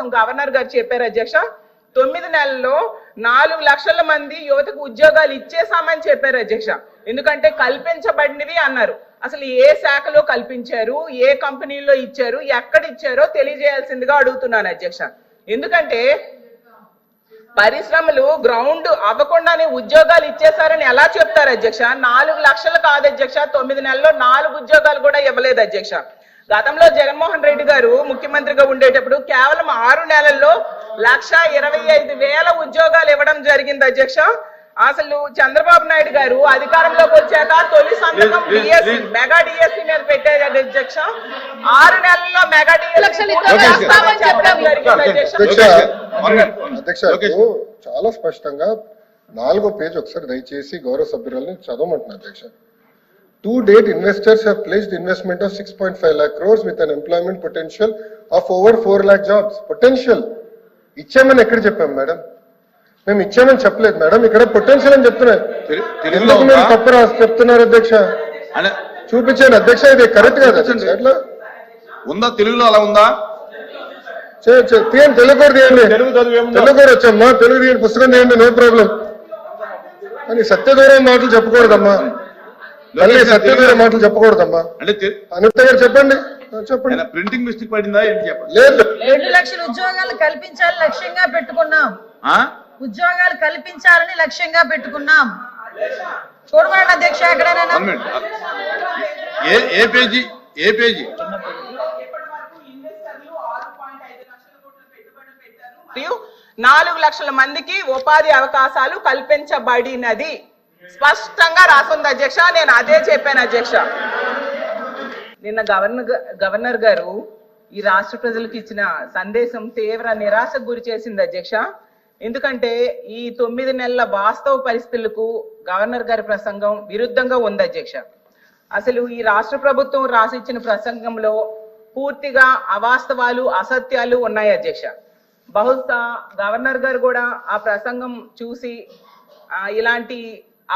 కోసం గవర్నర్ గారు చెప్పారు అధ్యక్ష. 9 నెలల్లో 4 లక్షల మంది యువతకు ఉద్యోగాలు ఇచ్చేసామని చెప్పారు అధ్యక్ష. ఎందుకంటే కల్పించబడినవి అన్నారు. అసలు ఏ శాఖలో కల్పించారు, ఏ కంపెనీల్లో ఇచ్చారు, ఎక్కడ ఇచ్చారో తెలియజేయాల్సిందిగా అడుగుతున్నాను అధ్యక్ష. ఎందుకంటే పరిశ్రమలు గ్రౌండ్ అవ్వకుండానే ఉద్యోగాలు ఇచ్చేసారని ఎలా చెప్తారు అధ్యక్ష? 4 లక్షలు కాదు అధ్యక్ష, 9 నెలల్లో 4 ఉద్యోగాలు కూడా ఇవ్వలేదు అధ్యక్ష. గతంలో జగన్మోహన్ రెడ్డి గారు ముఖ్యమంత్రిగా ఉండేటప్పుడు కేవలం 6 నెలల్లో 1,25,000 ఉద్యోగాలు ఇవ్వడం జరిగింది అధ్యక్ష. అసలు చంద్రబాబు నాయుడు గారు అధికారంలోకి వచ్చాక తొలి సంతకం డిఎస్సి మెగా డిఎస్సి మీద పెట్టారు అధ్యక్ష. 6 నెలల్లో మెగా డిఎస్సి అధ్యక్ష చాలా స్పష్టంగా 4వ పేజ్ ఒకసారి దయచేసి గౌరవ సభ్యురాలని చదవమంటున్నారు అధ్యక్ష. To date, investors have pledged investment of 6.5 lakh crores with an employment potential of over 4 lakh jobs. Potential. ఇచ్చామని ఎక్కడ చెప్పాం మేడం? మేము ఇచ్చామని చెప్పలేదు మేడం, ఇక్కడ పొటెన్షియల్ అని చెప్తున్నారు. ఎందుకు మీరు తప్పు రాసి చెప్తున్నారు అధ్యక్ష? చూపించాను అధ్యక్ష, ఇది కరెక్ట్ కాదు అధ్యక్ష. ఎట్లా ఉందా? తెలుగులో అలా ఉందా? తీయండి, తెలుగు కూడా తీయండి. తెలుగు కూడా వచ్చామ్మా, తెలుగు తీయండి, పుస్తకం తీయండి, నో ప్రాబ్లం. కానీ సత్యదూరం మాటలు చెప్పకూడదమ్మా, మళ్ళీ సత్యదూరం మాటలు చెప్పకూడదమ్మా. అంటే అనిత గారు చెప్పండి, చెప్పండి. ప్రింటింగ్ మిస్టేక్ పడిందా ఏంటి చెప్పండి. లేదు, 2 లక్షల ఉద్యోగాలు కల్పించాలని లక్ష్యంగా పెట్టుకున్నాం. ఉద్యోగాలు కల్పించాలని లక్ష్యంగా పెట్టుకున్నాం. చూడమండి అధ్యక్ష, ఎక్కడైనా ఏ పేజీ? ఏ పేజీ? 4 లక్షల మందికి ఉపాధి అవకాశాలు కల్పించబడినది స్పష్టంగా రాసుంది అధ్యక్ష. నేను అదే చెప్పాను అధ్యక్ష. నిన్న గవర్నర్ గారు ఈ రాష్ట్ర ప్రజలకు ఇచ్చిన సందేశం తీవ్ర నిరాశకు గురి చేసింది అధ్యక్ష. ఎందుకంటే ఈ 9 నెలల వాస్తవ పరిస్థితులకు గవర్నర్ గారి ప్రసంగం విరుద్ధంగా ఉంది అధ్యక్ష. అసలు ఈ రాష్ట్ర ప్రభుత్వం రాసిచ్చిన ప్రసంగంలో పూర్తిగా అవాస్తవాలు, అసత్యాలు ఉన్నాయి అధ్యక్ష. బహుశా గవర్నర్ గారు కూడా ఆ ప్రసంగం చూసి ఇలాంటి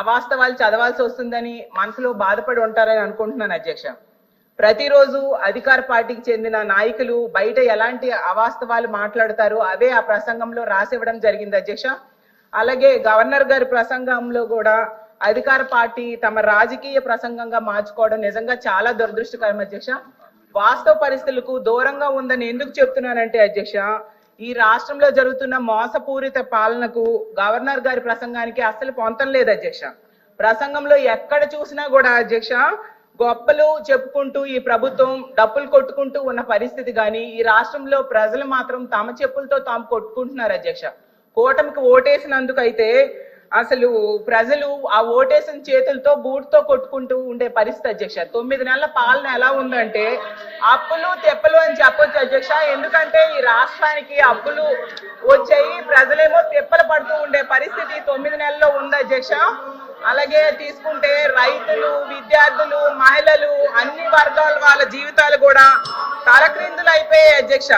అవాస్తవాలు చదవాల్సి వస్తుందని మనసులో బాధపడి ఉంటారని అనుకుంటున్నాను అధ్యక్ష. ప్రతిరోజు అధికార పార్టీకి చెందిన నాయకులు బయట ఎలాంటి అవాస్తవాలు మాట్లాడతారో అవే ఆ ప్రసంగంలో రాసివ్వడం జరిగింది అధ్యక్ష. అలాగే గవర్నర్ గారి ప్రసంగంలో కూడా అధికార పార్టీ తమ రాజకీయ ప్రసంగంగా మార్చుకోవడం నిజంగా చాలా దురదృష్టకరం అధ్యక్ష. వాస్తవ పరిస్థితులకు దూరంగా ఉందని ఎందుకు చెప్తున్నానంటే అధ్యక్ష, ఈ రాష్ట్రంలో జరుగుతున్న మోసపూరిత పాలనకు గవర్నర్ గారి ప్రసంగానికి అస్సలు పొంతం లేదు అధ్యక్ష. ప్రసంగంలో ఎక్కడ చూసినా కూడా అధ్యక్ష గొప్పలు చెప్పుకుంటూ ఈ ప్రభుత్వం డప్పులు కొట్టుకుంటూ ఉన్న పరిస్థితి కానీ ఈ రాష్ట్రంలో ప్రజలు మాత్రం తమ చెప్పులతో తాము కొట్టుకుంటున్నారు అధ్యక్ష. కూటమికి ఓటేసినందుకు అయితే అసలు ప్రజలు ఆ ఓటేసిన చేతులతో బూట్తో కొట్టుకుంటూ ఉండే పరిస్థితి అధ్యక్ష. 9 నెలల పాలన ఎలా ఉందంటే అప్పులు తెప్పలు అని చెప్పొచ్చు అధ్యక్ష. ఎందుకంటే ఈ రాష్ట్రానికి అప్పులు వచ్చాయి, ప్రజలేమో తెప్పలు పడుతూ ఉండే పరిస్థితి 9 నెలల్లో ఉంది అధ్యక్ష. అలాగే తీసుకుంటే రైతులు, విద్యార్థులు, మహిళలు, అన్ని వర్గాల వాళ్ళ జీవితాలు కూడా తలక్రిందులు అయిపోయాయి అధ్యక్ష.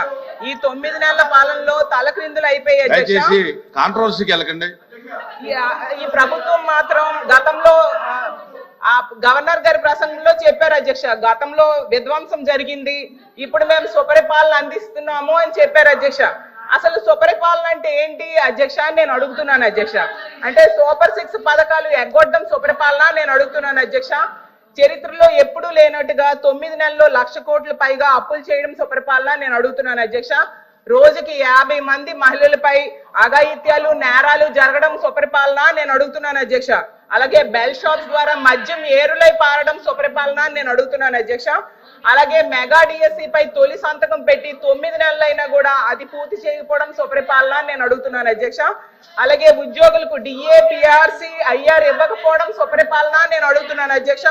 ఈ 9 నెలల పాలనలో తలక్రిందులు అయిపోయాయి అధ్యక్ష. కాంట్రవర్సీకి వెళ్ళకండి. ఈ ప్రభుత్వం మాత్రం గతంలో ఆ గవర్నర్ గారి ప్రసంగంలో చెప్పారు అధ్యక్ష, గతంలో విధ్వంసం జరిగింది, ఇప్పుడు మేము సుపరిపాలన అందిస్తున్నాము అని చెప్పారు అధ్యక్ష. అసలు సుపరిపాలన అంటే ఏంటి అధ్యక్ష నేను అడుగుతున్నాను అధ్యక్ష. అంటే సూపర్ 6 పథకాలు ఎగ్గొట్టడం సుపరిపాలన నేను అడుగుతున్నాను అధ్యక్ష. చరిత్రలో ఎప్పుడూ లేనట్టుగా 9 నెలల్లో 1,00,000 కోట్ల పైగా అప్పులు చేయడం సుపరిపాలన నేను అడుగుతున్నాను అధ్యక్ష. రోజుకి 50 మంది మహిళలపై అఘాయిత్యాలు, నేరాలు జరగడం సుపరిపాలన నేను అడుగుతున్నాను అధ్యక్ష. అలాగే బెల్ షాప్స్ ద్వారా మద్యం ఏరులై పారడం సుపరిపాలన నేను అడుగుతున్నాను అధ్యక్ష. అలాగే మెగా డిఎస్సి పై తొలి సంతకం పెట్టి 9 నెలలైనా కూడా అది పూర్తి చేయకపోవడం సుపరిపాలన నేను అడుగుతున్నాను అధ్యక్ష. అలాగే ఉద్యోగులకు డిఏ, పిఆర్సి, ఐఆర్ ఇవ్వకపోవడం సుపరిపాలన నేను అడుగుతున్నాను అధ్యక్ష.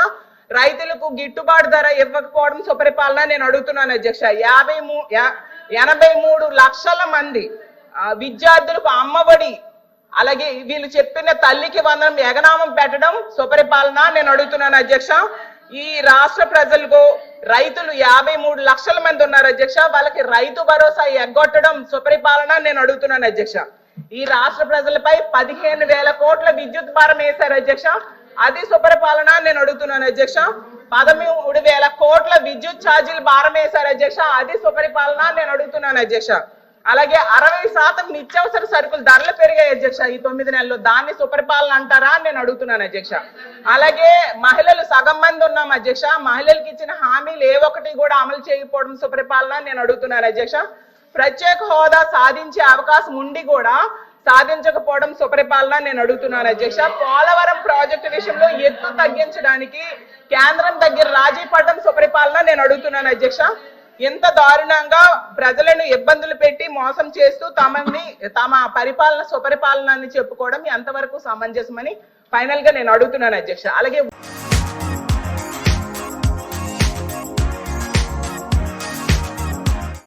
రైతులకు గిట్టుబాటు ధర ఇవ్వకపోవడం సుపరిపాలన నేను అడుగుతున్నాను అధ్యక్ష. 83 లక్షల మంది విద్యార్థులకు అమ్మఒడి, అలాగే వీళ్ళు చెప్పిన తల్లికి వందనం ఎగనామం పెట్టడం సుపరిపాలన నేను అడుగుతున్నాను అధ్యక్ష. ఈ రాష్ట్ర ప్రజలకు రైతులు 53 లక్షల మంది ఉన్నారు అధ్యక్ష, వాళ్ళకి రైతు భరోసా ఎగ్గొట్టడం సుపరిపాలన నేను అడుగుతున్నాను అధ్యక్ష. ఈ రాష్ట్ర ప్రజలపై 15,000 కోట్ల విద్యుత్ భారం వేశారు అధ్యక్ష, అది సుపరిపాలన నేను అడుగుతున్నాను అధ్యక్ష. 13,000 కోట్ల విద్యుత్ ఛార్జీలు భారం వేశారు అధ్యక్ష, అది సుపరిపాలన నేను అడుగుతున్నాను అధ్యక్ష. అలాగే 60% నిత్యావసర సరుకులు ధరలు పెరిగాయి అధ్యక్ష ఈ 9 నెలల్లో. దాన్ని సుపరిపాలన అంటారా అని నేను అడుగుతున్నాను అధ్యక్ష. అలాగే మహిళలు సగం మంది ఉన్నాం అధ్యక్ష, మహిళలకు ఇచ్చిన హామీలు ఏ ఒక్కటి కూడా అమలు చేయకపోవడం సుపరిపాలన అని నేను అడుగుతున్నాను అధ్యక్ష. ప్రత్యేక హోదా సాధించే అవకాశం ఉండి కూడా సాధించకపోవడం సుపరిపాలన నేను అడుగుతున్నాను అధ్యక్ష. పోలవరం ప్రాజెక్టు విషయంలో ఎత్తు తగ్గించడానికి కేంద్రం దగ్గర రాజీ పడడం సుపరిపాలన నేను అడుగుతున్నాను అధ్యక్ష. ఎంత దారుణంగా ప్రజలను ఇబ్బందులు పెట్టి మోసం చేస్తూ తమ పరిపాలన సుపరిపాలన అని చెప్పుకోవడం ఎంతవరకు సమంజసమని ఫైనల్ గా నేను అడుగుతున్నాను అధ్యక్ష. అలాగే